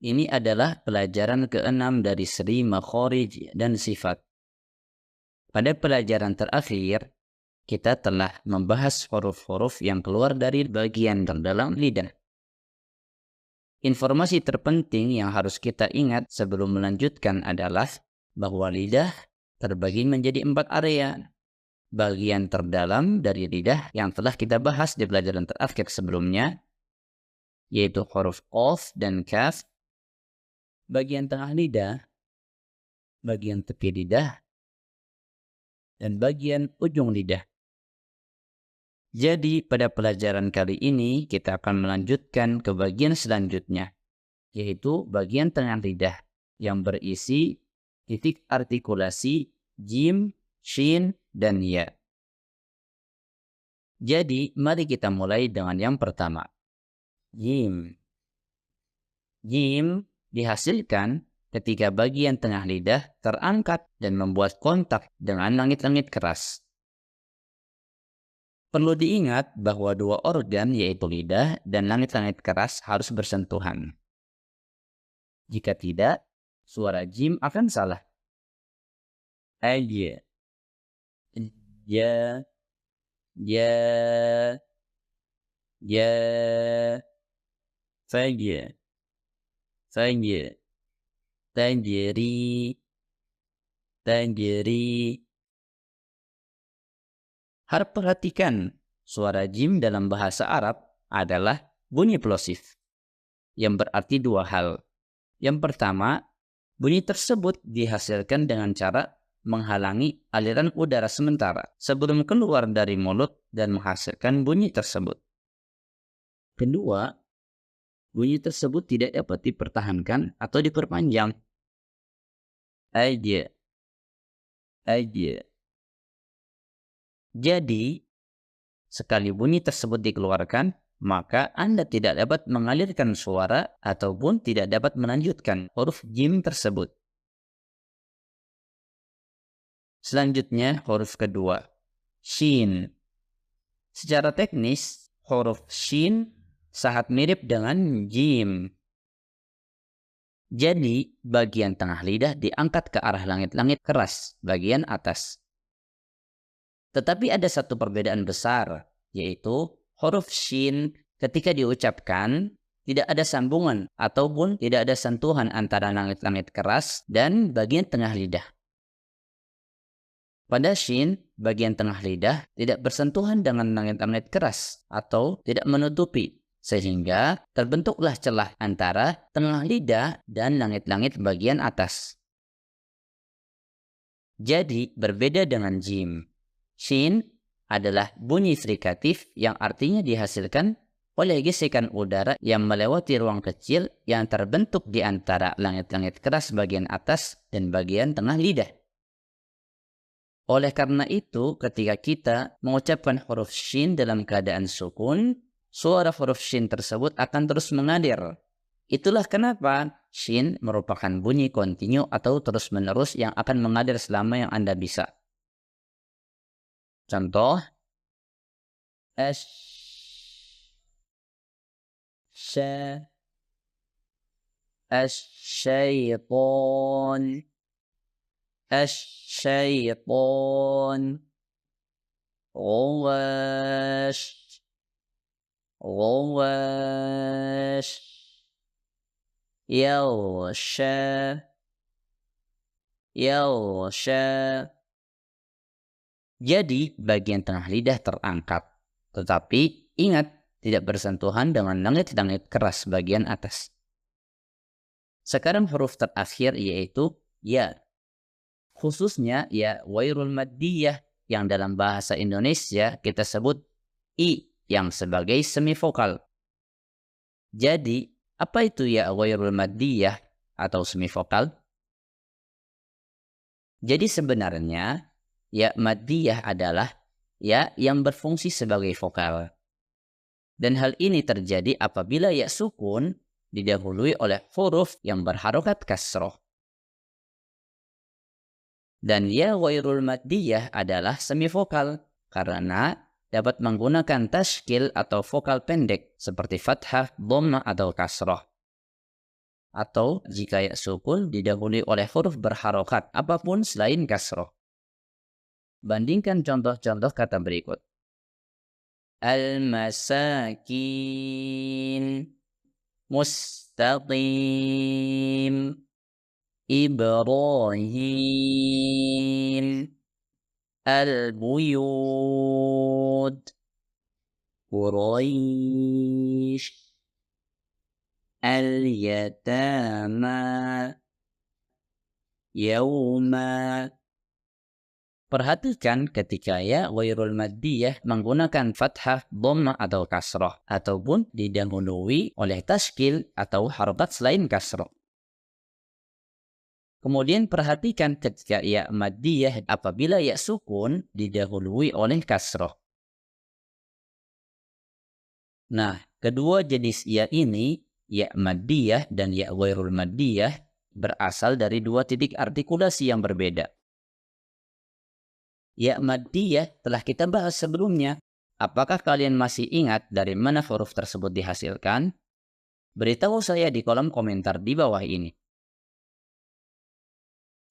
Ini adalah pelajaran ke-6 dari seri makhrij dan sifat. Pada pelajaran terakhir, kita telah membahas huruf-huruf yang keluar dari bagian terdalam lidah. Informasi terpenting yang harus kita ingat sebelum melanjutkan adalah bahwa lidah terbagi menjadi 4 area. Bagian terdalam dari lidah yang telah kita bahas di pelajaran terakhir sebelumnya, yaitu huruf qaf dan kaf, bagian tengah lidah, bagian tepi lidah, dan bagian ujung lidah. Jadi pada pelajaran kali ini kita akan melanjutkan ke bagian selanjutnya, yaitu bagian tengah lidah yang berisi titik artikulasi jim, shin, dan ya. Jadi mari kita mulai dengan yang pertama. Jim. Jim dihasilkan ketika bagian tengah lidah terangkat dan membuat kontak dengan langit-langit keras. Perlu diingat bahwa dua organ yaitu lidah dan langit-langit keras harus bersentuhan. Jika tidak, suara jim akan salah. Aja. Ya. Ya. Ya. Saja. Saja. Tanjeri. Tanjeri. Harap perhatikan, suara jim dalam bahasa Arab adalah bunyi plosif, yang berarti dua hal. Yang pertama, bunyi tersebut dihasilkan dengan cara menghalangi aliran udara sementara sebelum keluar dari mulut dan menghasilkan bunyi tersebut. Kedua, bunyi tersebut tidak dapat dipertahankan atau diperpanjang. Aja. Aja. Jadi, sekali bunyi tersebut dikeluarkan, maka Anda tidak dapat mengalirkan suara ataupun tidak dapat melanjutkan huruf jim tersebut. Selanjutnya, huruf kedua, shin. Secara teknis, huruf shin sangat mirip dengan jim. Jadi, bagian tengah lidah diangkat ke arah langit-langit keras, bagian atas. Tetapi ada satu perbedaan besar, yaitu huruf shin ketika diucapkan tidak ada sambungan ataupun tidak ada sentuhan antara langit-langit keras dan bagian tengah lidah. Pada shin, bagian tengah lidah tidak bersentuhan dengan langit-langit keras atau tidak menutupi, sehingga terbentuklah celah antara tengah lidah dan langit-langit bagian atas. Jadi berbeda dengan jim. Shin adalah bunyi frikatif yang artinya dihasilkan oleh gesekan udara yang melewati ruang kecil yang terbentuk di antara langit-langit keras bagian atas dan bagian tengah lidah. Oleh karena itu, ketika kita mengucapkan huruf shin dalam keadaan sukun, suara huruf shin tersebut akan terus mengalir. Itulah kenapa shin merupakan bunyi kontinu atau terus-menerus yang akan mengalir selama yang Anda bisa. Contoh, الشيطان الشيطان غواش غواش يغشى يغشى. Jadi bagian tengah lidah terangkat, tetapi ingat tidak bersentuhan dengan langit-langit keras bagian atas. Sekarang huruf terakhir yaitu ya. Khususnya ya wairul maddiyah yang dalam bahasa Indonesia kita sebut i yang sebagai semivokal. Jadi apa itu ya wairul maddiyah atau semivokal? Jadi sebenarnya ya maddiyah adalah ya yang berfungsi sebagai vokal. Dan hal ini terjadi apabila ya sukun didahului oleh huruf yang berharokat kasroh. Dan ya ghairul maddiyah adalah semivokal karena dapat menggunakan tashkil atau vokal pendek seperti fathah, dhammah atau kasroh. atau jika ya sukun didahului oleh huruf berharokat apapun selain kasroh. Bandingkan contoh-contoh kata berikut. Al-masakin, mustaqim, Ibrahim, al-buyud, Quraisy, al-yatama, yauma. Perhatikan ketika ya ghairul maddiyah menggunakan fathah, dhammah atau kasrah ataupun didahului oleh tashkil atau harokat selain kasrah. Kemudian perhatikan ketika ya maddiyah apabila ya sukun didahului oleh kasrah. Nah, kedua jenis ya ini, ya maddiyah dan ya ghairul maddiyah, berasal dari dua titik artikulasi yang berbeda. Ya maddiyah telah kita bahas sebelumnya. Apakah kalian masih ingat dari mana huruf tersebut dihasilkan? Beritahu saya di kolom komentar di bawah ini.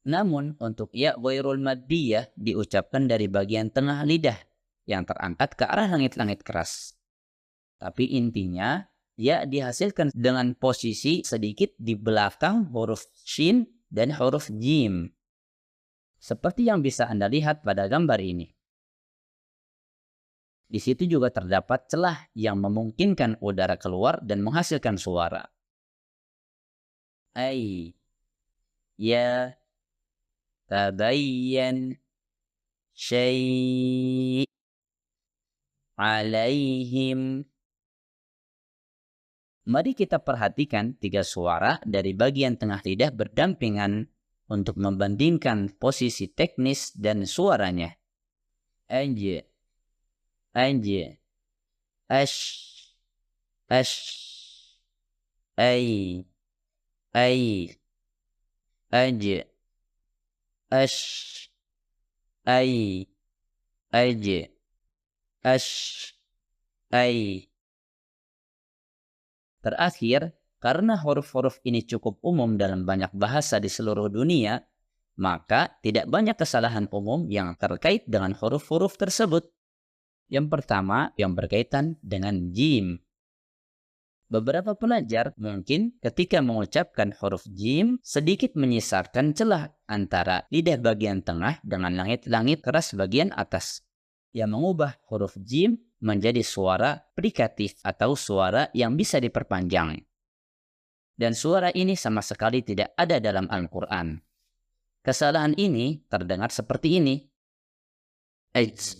Namun untuk ya ghairul maddiyah diucapkan dari bagian tengah lidah yang terangkat ke arah langit-langit keras. Tapi intinya ya dihasilkan dengan posisi sedikit di belakang huruf shin dan huruf jim. Seperti yang bisa Anda lihat pada gambar ini. Di situ juga terdapat celah yang memungkinkan udara keluar dan menghasilkan suara. Ai, ya, tabayyan, syai', alaihim. Mari kita perhatikan tiga suara dari bagian tengah lidah berdampingan untuk membandingkan posisi teknis dan suaranya. Anje, anje, ash, ash, ai, anje, ash, ai, anje, ash, ai. Terakhir, karena huruf-huruf ini cukup umum dalam banyak bahasa di seluruh dunia, maka tidak banyak kesalahan umum yang terkait dengan huruf-huruf tersebut. Yang pertama, yang berkaitan dengan jim. Beberapa pelajar mungkin ketika mengucapkan huruf jim sedikit menyisakan celah antara lidah bagian tengah dengan langit-langit keras bagian atas, yang mengubah huruf jim menjadi suara frikatif atau suara yang bisa diperpanjang. Dan suara ini sama sekali tidak ada dalam Al-Quran. Kesalahan ini terdengar seperti ini. Ajj,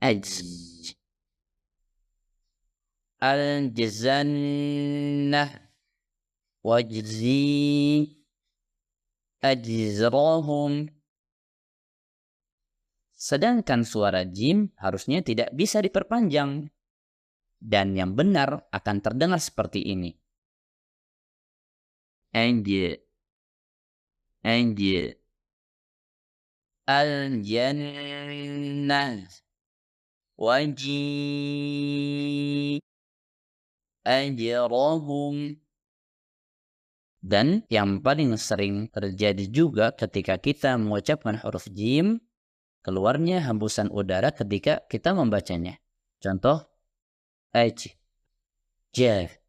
ajj, al-jazannah, wajzi, ajzrahum. Sedangkan suara jim harusnya tidak bisa diperpanjang. Dan yang benar akan terdengar seperti ini. Anje, anje, al-jannah, waji, ajrahum. Dan yang paling sering terjadi juga ketika kita mengucapkan huruf jim, keluarnya hembusan udara ketika kita membacanya. Contoh, aj, jaf,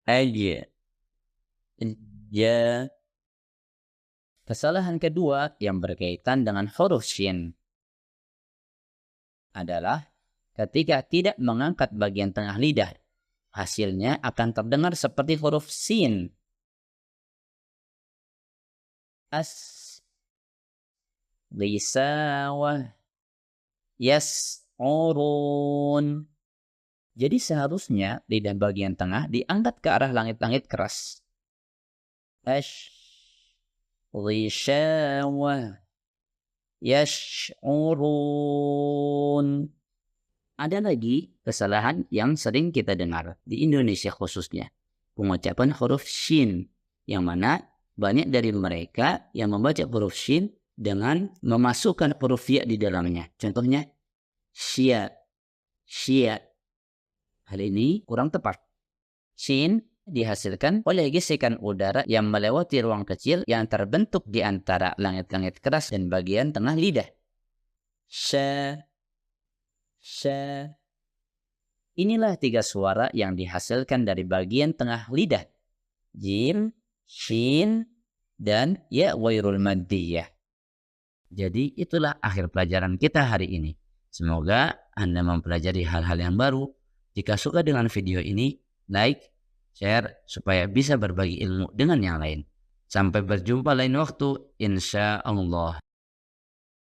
aj, ja. Kesalahan kedua yang berkaitan dengan huruf shin adalah ketika tidak mengangkat bagian tengah lidah, hasilnya akan terdengar seperti huruf sin. As, lisawah, yas'urun. Jadi seharusnya lidah bagian tengah diangkat ke arah langit-langit keras. Ash, lisawah, yash'urun. Ada lagi kesalahan yang sering kita dengar di Indonesia khususnya, pengucapan huruf shin, yang mana banyak dari mereka yang membaca huruf shin dengan memasukkan huruf ya di dalamnya. Contohnya, syia, syia. Hal ini kurang tepat. Shin dihasilkan oleh gesekan udara yang melewati ruang kecil yang terbentuk di antara langit-langit keras dan bagian tengah lidah. Sha, sha. Inilah 3 suara yang dihasilkan dari bagian tengah lidah. Jim, shin, dan ya wairul maddiyah. Jadi itulah akhir pelajaran kita hari ini. Semoga Anda mempelajari hal-hal yang baru. Jika suka dengan video ini, like, share, supaya bisa berbagi ilmu dengan yang lain. Sampai berjumpa lain waktu, insya Allah.